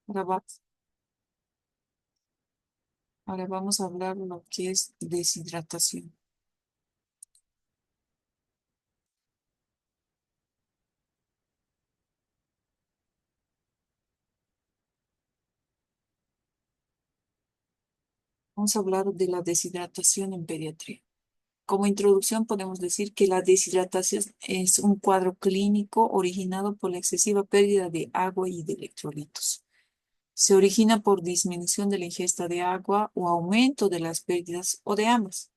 Ahora, ahora vamos a hablar lo que es deshidratación. Vamos a hablar de la deshidratación en pediatría. Como introducción podemos decir que la deshidratación es un cuadro clínico originado por la excesiva pérdida de agua y de electrolitos. Se origina por disminución de la ingesta de agua o aumento de las pérdidas o de ambas.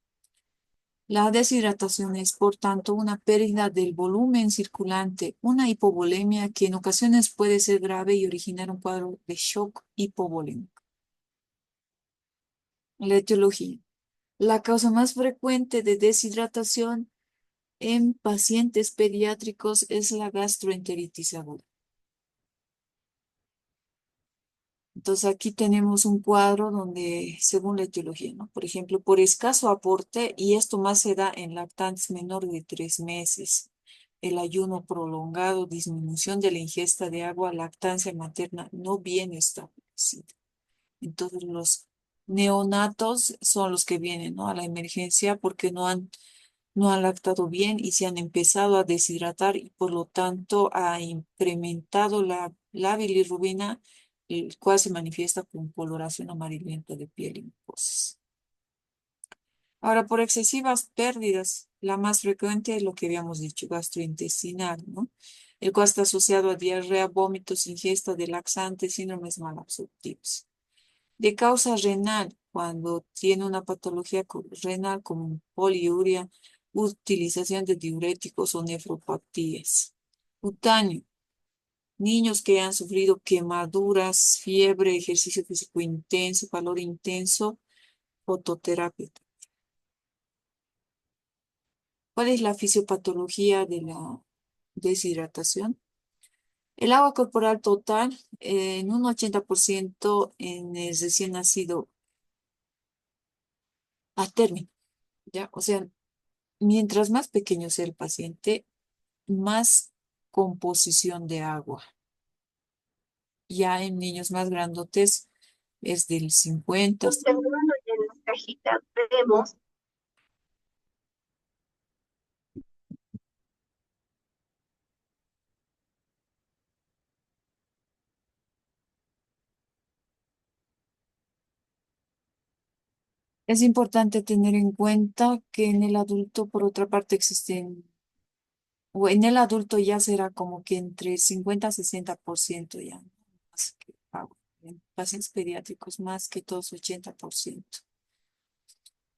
La deshidratación es, por tanto, una pérdida del volumen circulante, una hipovolemia que en ocasiones puede ser grave y originar un cuadro de shock hipovolémico. La etiología. La causa más frecuente de deshidratación en pacientes pediátricos es la gastroenteritis aguda. Entonces aquí tenemos un cuadro donde, según la etiología, ¿no? Por ejemplo, por escaso aporte, y esto más se da en lactantes menores de 3 meses, el ayuno prolongado, disminución de la ingesta de agua, lactancia materna no bien establecida. Entonces los neonatos son los que vienen, ¿no? A la emergencia porque no han lactado bien y se han empezado a deshidratar y por lo tanto ha incrementado la bilirrubina, el cual se manifiesta con coloración amarillenta de piel y mucosas. Ahora, por excesivas pérdidas, la más frecuente es lo que habíamos dicho, gastrointestinal, ¿no? El cual está asociado a diarrea, vómitos, ingesta de laxantes, síndromes malabsortivos. De causa renal, cuando tiene una patología renal como poliuria, utilización de diuréticos o nefropatías. Cutáneo, niños que han sufrido quemaduras, fiebre, ejercicio físico intenso, calor intenso, fototerapia. ¿Cuál es la fisiopatología de la deshidratación? El agua corporal total en un 80% en el recién nacido a término, ¿ya? O sea, mientras más pequeño sea el paciente, más composición de agua. Ya en niños más grandotes es del 50. Observando en las cajitas vemos. Es importante tener en cuenta que en el adulto, por otra parte, o en el adulto ya será como que entre 50 a 60% ya, ¿no? Más que agua. En pacientes pediátricos más que todos 80%.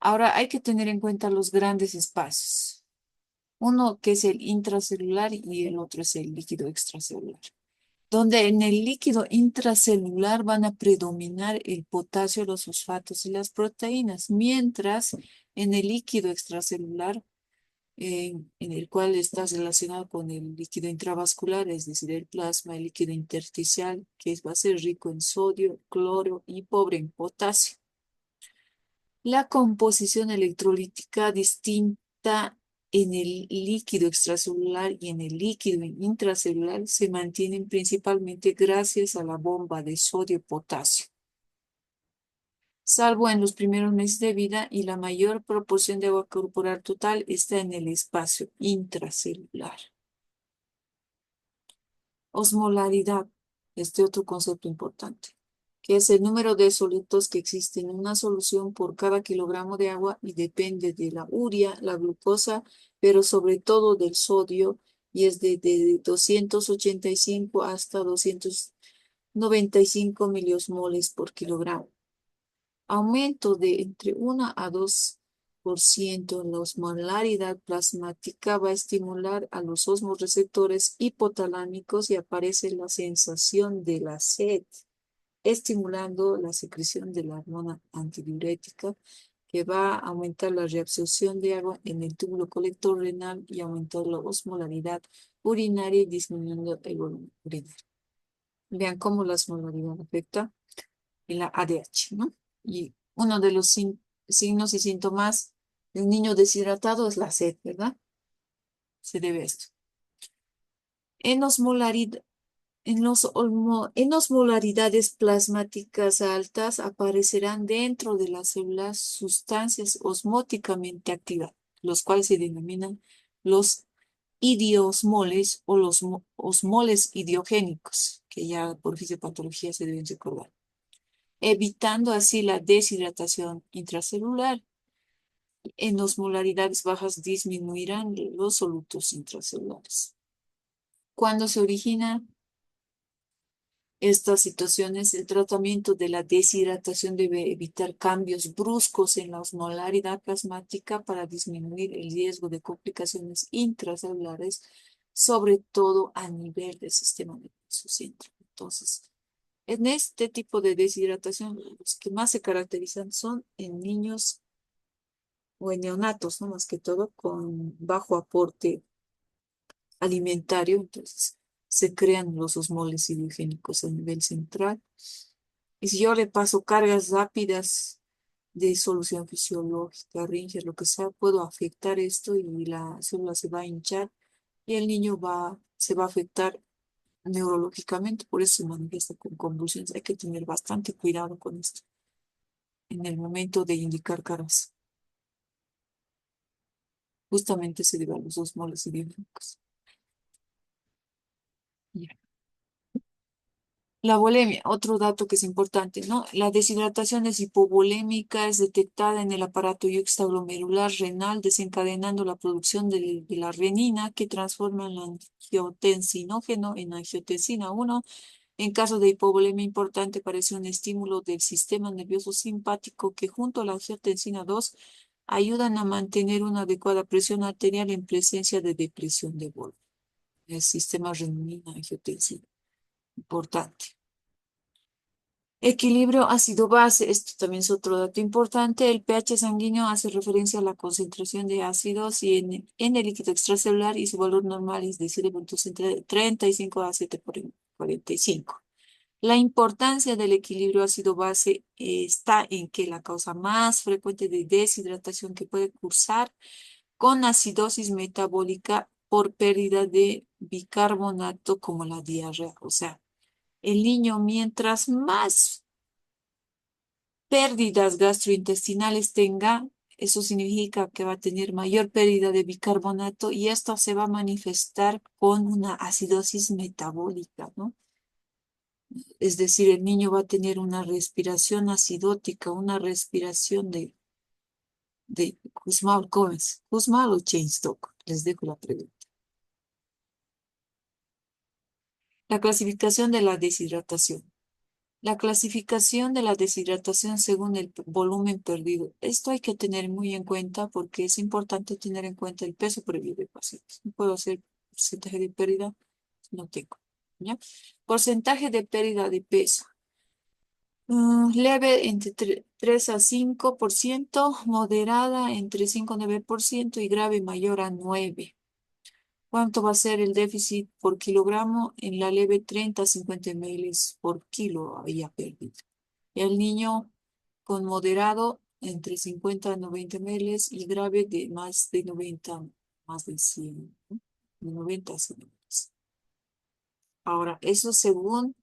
Ahora hay que tener en cuenta los grandes espacios. Uno que es el intracelular y el otro es el líquido extracelular, donde en el líquido intracelular van a predominar el potasio, los fosfatos y las proteínas, mientras en el líquido extracelular, en el cual está relacionado con el líquido intravascular, es decir, el plasma, el líquido intersticial, va a ser rico en sodio, cloro y pobre en potasio. La composición electrolítica distinta en el líquido extracelular y en el líquido intracelular se mantienen principalmente gracias a la bomba de sodio-potasio, salvo en los primeros meses de vida y la mayor proporción de agua corporal total está en el espacio intracelular. Osmolaridad, este otro concepto importante, que es el número de sólidos que existen en una solución por cada kilogramo de agua y depende de la urea, la glucosa, pero sobre todo del sodio, y es de 285 hasta 295 miliosmoles por kilogramo. Aumento de entre 1 a 2% en la osmolaridad plasmática va a estimular a los osmoreceptores hipotalámicos y aparece la sensación de la sed, estimulando la secreción de la hormona antidiurética que va a aumentar la reabsorción de agua en el túbulo colector renal y aumentar la osmolaridad urinaria y disminuyendo el volumen urinario. Vean cómo la osmolaridad afecta en la ADH, ¿no? Y uno de los signos y síntomas de un niño deshidratado es la sed, ¿verdad? Se debe a esto. En osmolaridad, En osmolaridades plasmáticas altas aparecerán dentro de las células sustancias osmóticamente activas, los cuales se denominan los idiosmoles o los osmoles idiogénicos, que ya por fisiopatología se deben recordar, evitando así la deshidratación intracelular. En osmolaridades bajas disminuirán los solutos intracelulares. Cuando se origina estas situaciones, el tratamiento de la deshidratación debe evitar cambios bruscos en la osmolaridad plasmática para disminuir el riesgo de complicaciones intracelulares, sobre todo a nivel del sistema nervioso central. Entonces, en este tipo de deshidratación, los que más se caracterizan son en niños o en neonatos, ¿no? Más que todo con bajo aporte alimentario, entonces se crean los osmoles idiogénicos a nivel central. Y si yo le paso cargas rápidas de solución fisiológica, Ringer, lo que sea, puedo afectar esto y la célula se va a hinchar y el niño se va a afectar neurológicamente, por eso se manifiesta con convulsiones. Hay que tener bastante cuidado con esto en el momento de indicar caras. Justamente se debe a los osmoles idiogénicos. Ya. La volemia, otro dato que es importante, ¿no? La deshidratación es hipovolémica, es detectada en el aparato yuxtaglomerular renal, desencadenando la producción de la renina que transforma el angiotensinógeno en angiotensina 1. En caso de hipovolemia importante, aparece un estímulo del sistema nervioso simpático que junto a la angiotensina 2 ayudan a mantener una adecuada presión arterial en presencia de depresión de volumen. El sistema renina-angiotensina, importante. Equilibrio ácido-base, esto también es otro dato importante. El pH sanguíneo hace referencia a la concentración de ácidos en el líquido extracelular y su valor normal es de 0,35 a 7 por 45. La importancia del equilibrio ácido-base está en que la causa más frecuente de deshidratación que puede cursar con acidosis metabólica por pérdida de bicarbonato como la diarrea. O sea, el niño mientras más pérdidas gastrointestinales tenga, eso significa que va a tener mayor pérdida de bicarbonato y esto se va a manifestar con una acidosis metabólica, ¿no? Es decir, el niño va a tener una respiración acidótica, una respiración de Kussmaul, ¿cómo es? ¿Kussmaul o Cheyne-Stokes? Les dejo la pregunta. La clasificación de la deshidratación. La clasificación de la deshidratación según el volumen perdido. Esto hay que tener muy en cuenta porque es importante tener en cuenta el peso previo del paciente. No puedo hacer porcentaje de pérdida, no tengo. ¿Ya? Porcentaje de pérdida de peso. Leve entre 3 a 5%, moderada entre 5 a 9% y grave mayor a 9%. ¿Cuánto va a ser el déficit por kilogramo? En la leve 30 a 50 ml por kilo había perdido. Y el niño con moderado entre 50 a 90 ml y grave de más de 90, más de 100, ¿no? De 90 a 100 ml. Ahora, eso según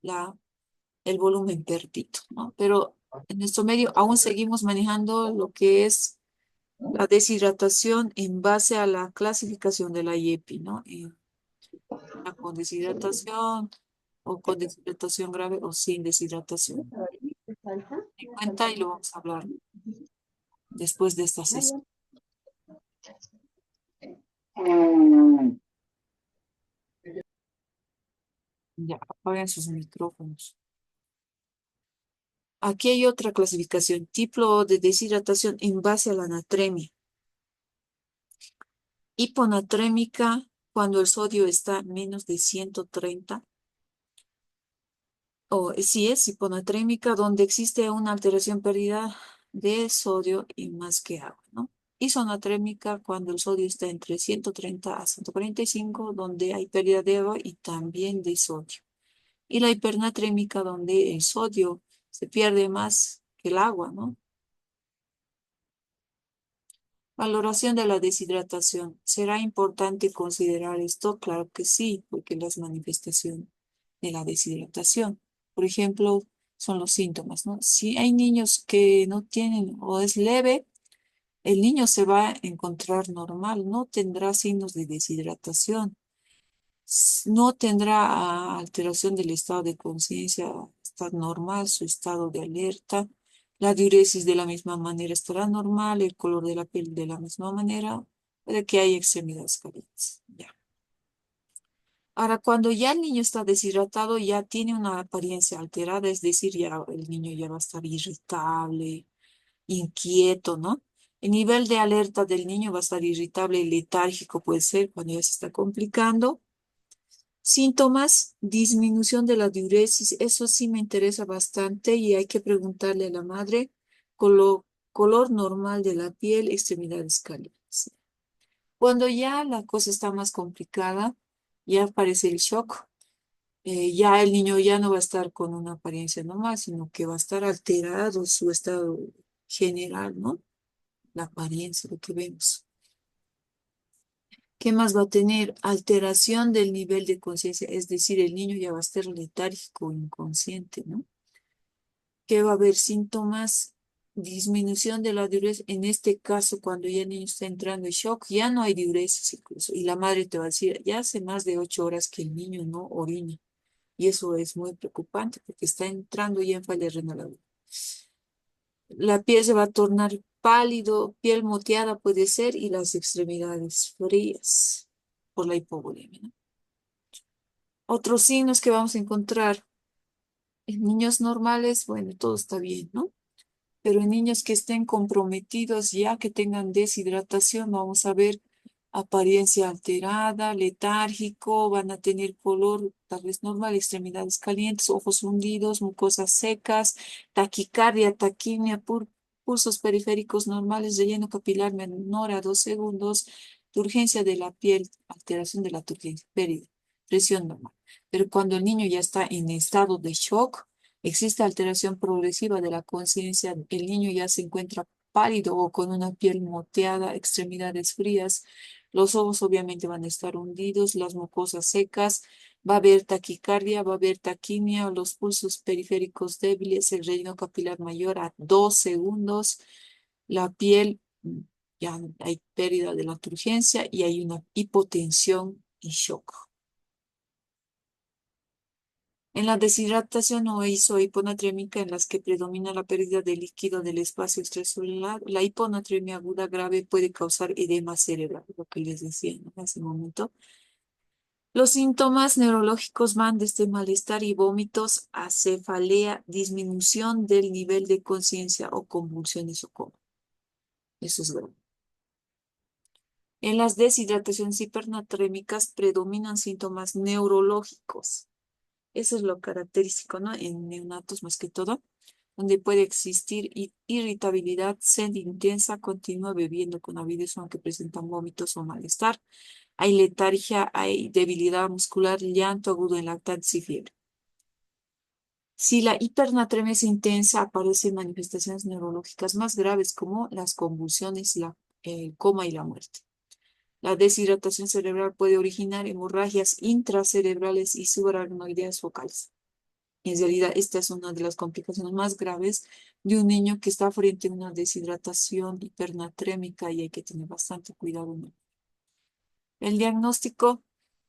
el volumen perdido, ¿no? Pero en nuestro medio aún seguimos manejando lo que es la deshidratación en base a la clasificación de la IEPI, ¿no? Con deshidratación o con deshidratación grave o sin deshidratación. En cuenta y lo vamos a hablar después de esta sesión. Ya, apaguen sus micrófonos. Aquí hay otra clasificación, tipo de deshidratación en base a la natremia. Hiponatrémica, cuando el sodio está menos de 130. O si es hiponatrémica, donde existe una alteración pérdida de sodio y más que agua, ¿no? Isonatrémica, cuando el sodio está entre 130 a 145, donde hay pérdida de agua y también de sodio. Y la hipernatrémica, donde el sodio se pierde más que el agua, ¿no? Valoración de la deshidratación. ¿Será importante considerar esto? Claro que sí, porque las manifestaciones. de la deshidratación. Por ejemplo, son los síntomas, ¿no? Si hay niños que no tienen o es leve, el niño se va a encontrar normal, no tendrá signos de deshidratación, no tendrá alteración del estado de conciencia, está normal, su estado de alerta, la diuresis de la misma manera estará normal, el color de la piel de la misma manera, puede que haya extremidades calientes. Ya. Ahora, cuando ya el niño está deshidratado, ya tiene una apariencia alterada, es decir, ya el niño ya va a estar irritable, inquieto, ¿no? El nivel de alerta del niño va a estar irritable y letárgico, puede ser cuando ya se está complicando. Síntomas, disminución de la diuresis, eso sí me interesa bastante y hay que preguntarle a la madre. Color normal de la piel, extremidades cálidas. Cuando ya la cosa está más complicada, ya aparece el shock, ya el niño ya no va a estar con una apariencia normal, sino que va a estar alterado su estado general, ¿no? La apariencia, lo que vemos. ¿Qué más va a tener? Alteración del nivel de conciencia, es decir, el niño ya va a estar letárgico, inconsciente, ¿no? ¿Qué va a haber? Síntomas, disminución de la diuresis. En este caso, cuando ya el niño está entrando en shock, ya no hay diuresis incluso. Y la madre te va a decir, ya hace más de 8 horas que el niño no orina. Y eso es muy preocupante porque está entrando ya en falla renal aguda. La piel se va a tornar pálido, piel moteada puede ser y las extremidades frías por la hipovolemia, ¿no? Otros signos que vamos a encontrar en niños normales, bueno, todo está bien, ¿no? Pero en niños que estén comprometidos ya que tengan deshidratación, vamos a ver apariencia alterada, letárgico, van a tener color tal vez normal, extremidades calientes, ojos hundidos, mucosas secas, taquicardia, taquimia, pulsos periféricos normales, relleno capilar menor a 2 segundos, turgencia de la piel, alteración de la turgencia, pérdida, presión normal. Pero cuando el niño ya está en estado de shock, existe alteración progresiva de la conciencia, el niño ya se encuentra pálido o con una piel moteada, extremidades frías, los ojos obviamente van a estar hundidos, las mucosas secas, va a haber taquicardia, va a haber taquimia, los pulsos periféricos débiles, el relleno capilar mayor a 2 segundos, la piel, ya hay pérdida de la turgencia y hay una hipotensión y shock. En la deshidratación o hiponatremia en las que predomina la pérdida de líquido del espacio extracelular, la hiponatremia aguda grave puede causar edema cerebral, lo que les decía, ¿no? Hace un momento. Los síntomas neurológicos van desde malestar y vómitos a cefalea, disminución del nivel de conciencia o convulsiones o coma. Eso es grave. En las deshidrataciones hipernatrémicas predominan síntomas neurológicos. Eso es lo característico, ¿no? En neonatos más que todo, donde puede existir irritabilidad, sed intensa, continua bebiendo con avidez aunque presentan vómitos o malestar. Hay letargia, hay debilidad muscular, llanto agudo en lactantes y fiebre. Si la hipernatremia es intensa, aparecen manifestaciones neurológicas más graves como las convulsiones, el coma y la muerte. La deshidratación cerebral puede originar hemorragias intracerebrales y subaracnoideas focales. En realidad, esta es una de las complicaciones más graves de un niño que está frente a una deshidratación hipernatrémica y hay que tener bastante cuidado, ¿no? El diagnóstico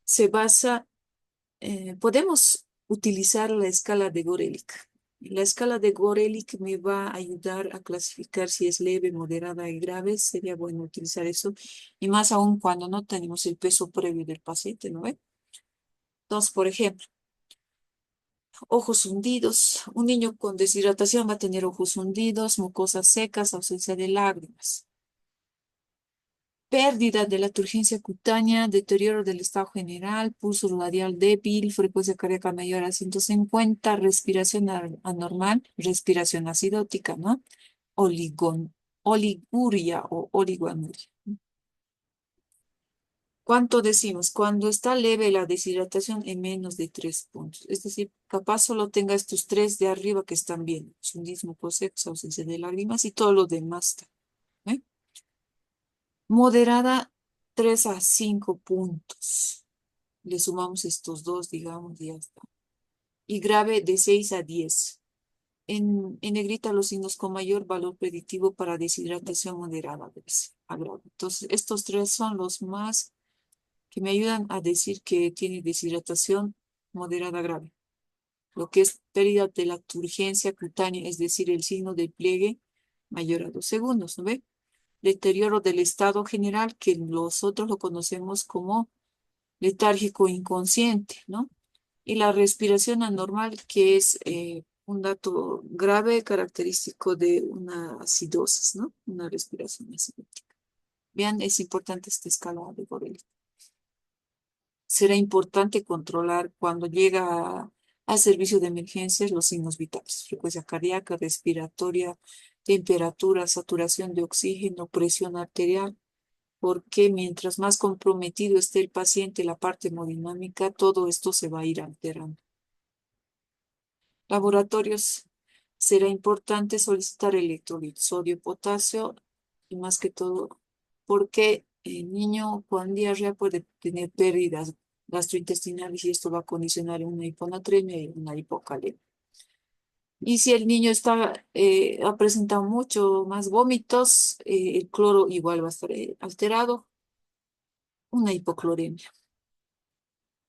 se basa, podemos utilizar la escala de Gorelick. La escala de Gorelick me va a ayudar a clasificar si es leve, moderada y grave. Sería bueno utilizar eso. Y más aún cuando no tenemos el peso previo del paciente, ¿no ve? Entonces, por ejemplo, ojos hundidos. Un niño con deshidratación va a tener ojos hundidos, mucosas secas, ausencia de lágrimas. Pérdida de la turgencia cutánea, deterioro del estado general, pulso radial débil, frecuencia cardíaca mayor a 150, respiración anormal, respiración acidótica, ¿no? Oliguria o oligoanuria. ¿Cuánto decimos? Cuando está leve la deshidratación en menos de 3 puntos. Es decir, capaz solo tenga estos tres de arriba que están bien. Sundismo, cosex, ausencia de lágrimas y todo lo demás está, ¿eh? Moderada, 3 a 5 puntos. Le sumamos estos dos, digamos, y ya está. y grave de 6 a 10. En negrita los signos con mayor valor predictivo para deshidratación moderada, ¿ves? A grave. Entonces, estos tres son los más que me ayudan a decir que tiene deshidratación moderada grave. Lo que es pérdida de la turgencia cutánea, es decir, el signo del pliegue mayor a 2 segundos, ¿no ve? Deterioro del estado general, que nosotros lo conocemos como letárgico inconsciente, ¿no? Y la respiración anormal, que es un dato grave característico de una acidosis, ¿no? Una respiración acidótica. Vean, es importante esta escala de Borel. Será importante controlar cuando llega al servicio de emergencias los signos vitales, frecuencia cardíaca, respiratoria, temperatura, saturación de oxígeno, presión arterial, porque mientras más comprometido esté el paciente, la parte hemodinámica, todo esto se va a ir alterando. Laboratorios, será importante solicitar electrolitos, sodio, potasio y más que todo porque el niño con diarrea puede tener pérdidas gastrointestinales y esto va a condicionar una hiponatremia y una hipocalemia. Y si el niño ha presentado mucho más vómitos, el cloro igual va a estar alterado, una hipocloremia.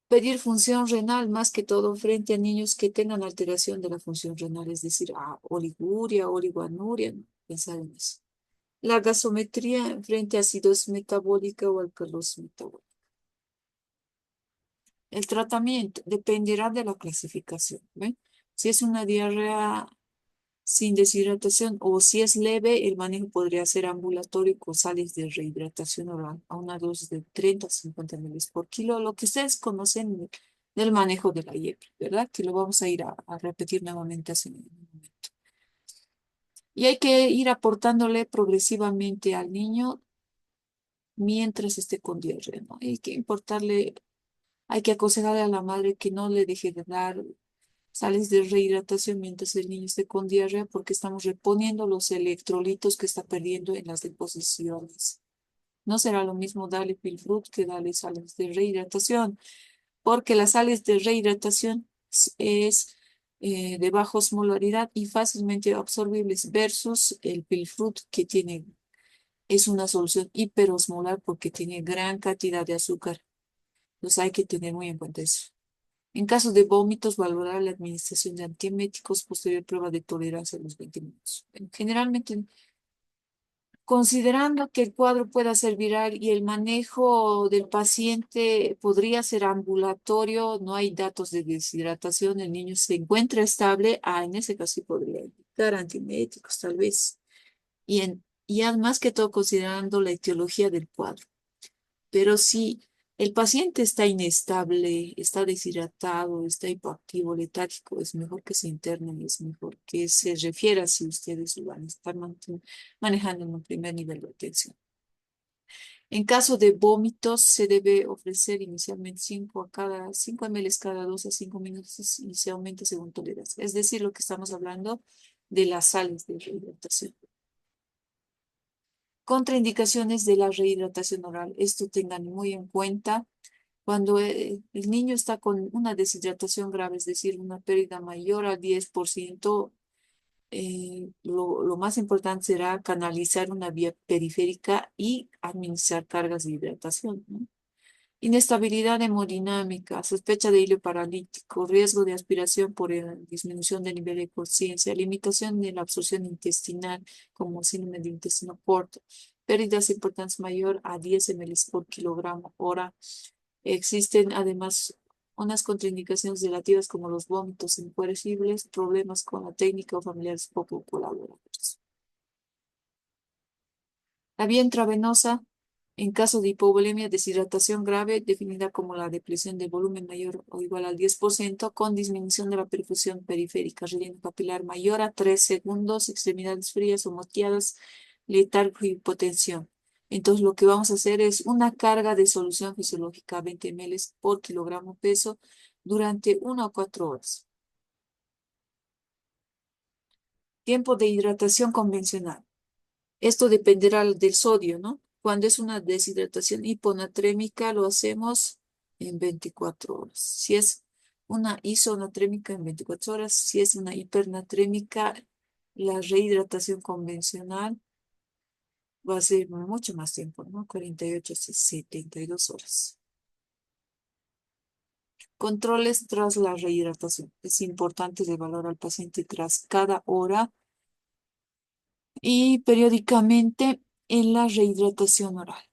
Pedir función renal más que todo frente a niños que tengan alteración de la función renal, es decir, oliguria, oligoanuria, ¿no? Pensar en eso. La gasometría frente a acidosis metabólica o alcalosis metabólica. El tratamiento dependerá de la clasificación, ¿ven? Si es una diarrea sin deshidratación o si es leve, el manejo podría ser ambulatorio con sales de rehidratación oral a una dosis de 30 a 50 ml por kilo, lo que ustedes conocen del manejo de la IEP, ¿verdad? Que lo vamos a ir a repetir nuevamente hace un momento. Y hay que ir aportándole progresivamente al niño mientras esté con diarrea, ¿no? Hay que aconsejarle a la madre que no le deje de dar sales de rehidratación mientras el niño esté con diarrea porque estamos reponiendo los electrolitos que está perdiendo en las deposiciones. No será lo mismo darle Pilfrut que darle sales de rehidratación, porque las sales de rehidratación es de baja osmolaridad y fácilmente absorbibles versus el Pilfrut es una solución hiperosmolar porque tiene gran cantidad de azúcar. Entonces hay que tener muy en cuenta eso. En caso de vómitos, valorar la administración de antieméticos posterior prueba de tolerancia a los 20 minutos. Generalmente, considerando que el cuadro pueda ser viral y el manejo del paciente podría ser ambulatorio, no hay datos de deshidratación, el niño se encuentra estable, en ese caso sí podría indicar antieméticos tal vez. Y además que todo considerando la etiología del cuadro. Pero si el paciente está inestable, está deshidratado, está hipoactivo, letárgico, es mejor que se interne y es mejor que se refiera si ustedes lo van a estar manejando en un primer nivel de atención. En caso de vómitos, se debe ofrecer inicialmente 5 ml cada 2 a 5 minutos inicialmente según tolerancia. Es decir, lo que estamos hablando de las sales de rehidratación. Contraindicaciones de la rehidratación oral. Esto tengan muy en cuenta cuando el niño está con una deshidratación grave, es decir, una pérdida mayor al 10%, lo más importante será canalizar una vía periférica y administrar cargas de hidratación, ¿no? Inestabilidad hemodinámica, sospecha de hilo paralítico, riesgo de aspiración por disminución del nivel de conciencia, limitación de la absorción intestinal como síndrome de intestino corto, pérdidas importantes mayor a 10 ml por kilogramo hora. Existen además unas contraindicaciones relativas como los vómitos incoercibles, problemas con la técnica o familiares poco colaboradores. La vía intravenosa, en caso de hipovolemia, deshidratación grave, definida como la depresión de volumen mayor o igual al 10%, con disminución de la perfusión periférica, relleno capilar mayor a 3 segundos, extremidades frías o moteadas, letargo y hipotensión. Entonces, lo que vamos a hacer es una carga de solución fisiológica 20 ml por kilogramo peso durante 1 o 4 horas. Tiempo de hidratación convencional. Esto dependerá del sodio, ¿no? Cuando es una deshidratación hiponatrémica, lo hacemos en 24 horas. Si es una isonatrémica en 24 horas. Si es una hipernatrémica, la rehidratación convencional va a ser mucho más tiempo, ¿no? 48 a 72 horas. Controles tras la rehidratación. Es importante evaluar al paciente tras cada hora y periódicamente en la rehidratación oral.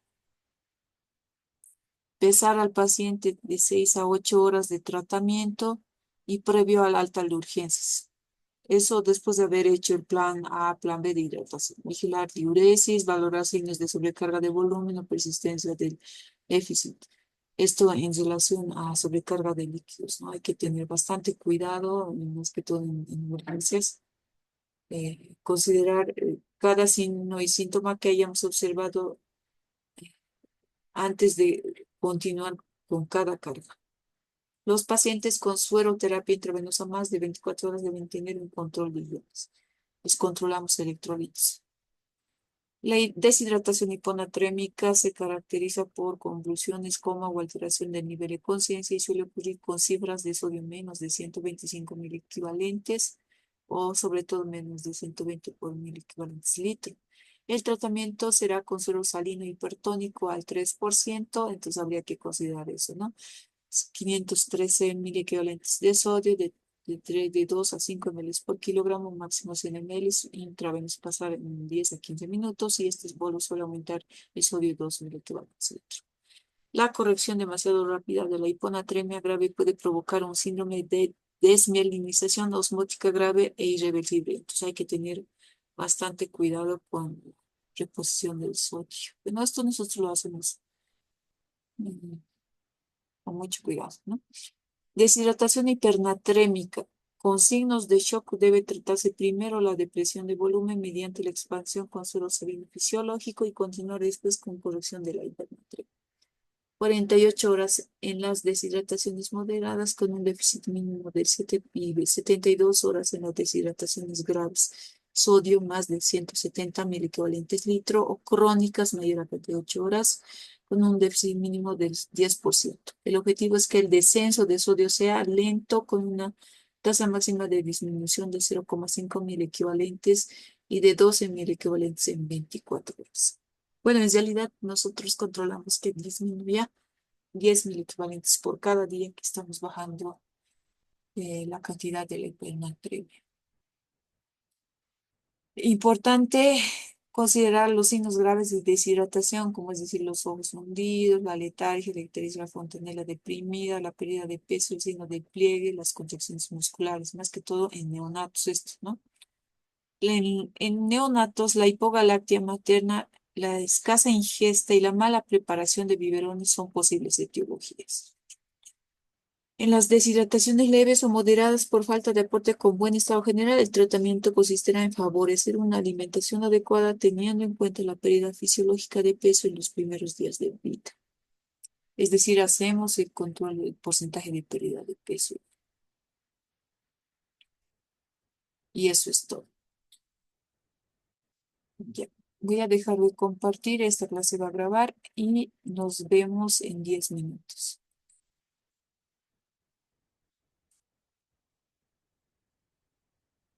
Pesar al paciente de 6 a 8 horas de tratamiento y previo al alta de urgencias. Eso después de haber hecho el plan A, plan B de hidratación. Vigilar diuresis, valorar signos de sobrecarga de volumen o persistencia del déficit. Esto en relación a sobrecarga de líquidos, ¿no? Hay que tener bastante cuidado, más que todo en emergencias. Considerar cada signo y síntoma que hayamos observado antes de continuar con cada carga. Los pacientes con sueroterapia intravenosa más de 24 horas deben tener un control de iones. Les controlamos electrolitos. La deshidratación hiponatrémica se caracteriza por convulsiones, coma o alteración del nivel de conciencia y suele ocurrir con cifras de sodio menos de 125 mil equivalentes o sobre todo menos de 120 por mil equivalentes litro. El tratamiento será con suero salino hipertónico al 3%, entonces habría que considerar eso, ¿no? 513 mil equivalentes de sodio de 2 a 5 ml por kilogramo, máximo 100 ml, intravenoso pasar en 10 a 15 minutos y este bolo suele aumentar el sodio 2 mil equivalentes litro. La corrección demasiado rápida de la hiponatremia grave puede provocar un síndrome de desmielinización osmótica grave e irreversible. Entonces hay que tener bastante cuidado con la reposición del sodio. Bueno, esto nosotros lo hacemos mm, con mucho cuidado, ¿no? Deshidratación hipernatrémica. Con signos de shock debe tratarse primero la depresión de volumen mediante la expansión con suero salino fisiológico y continuar después con corrección de la hipernatremia. 48 horas en las deshidrataciones moderadas con un déficit mínimo de 7 y 72 horas en las deshidrataciones graves. Sodio más de 170 mil equivalentes litro o crónicas mayor a 48 horas con un déficit mínimo del 10%. El objetivo es que el descenso de sodio sea lento con una tasa máxima de disminución de 0,5 mil equivalentes y de 12 mil equivalentes en 24 horas. Bueno, en realidad nosotros controlamos que disminuya 10 mil equivalentes por cada día que estamos bajando la cantidad de la hipernatremia. Importante considerar los signos graves de deshidratación, como es decir, los ojos hundidos, la letargia, la ictericia, la fontanela deprimida, la pérdida de peso, el signo de pliegue, las contracciones musculares, más que todo en neonatos esto, ¿no? En neonatos, la hipogalactia materna, la escasa ingesta y la mala preparación de biberones son posibles etiologías. En las deshidrataciones leves o moderadas por falta de aporte con buen estado general, el tratamiento consistirá en favorecer una alimentación adecuada teniendo en cuenta la pérdida fisiológica de peso en los primeros días de vida. Es decir, hacemos el control del porcentaje de pérdida de peso y eso es todo. Ya. Voy a dejar de compartir, esta clase va a grabar y nos vemos en 10 minutos.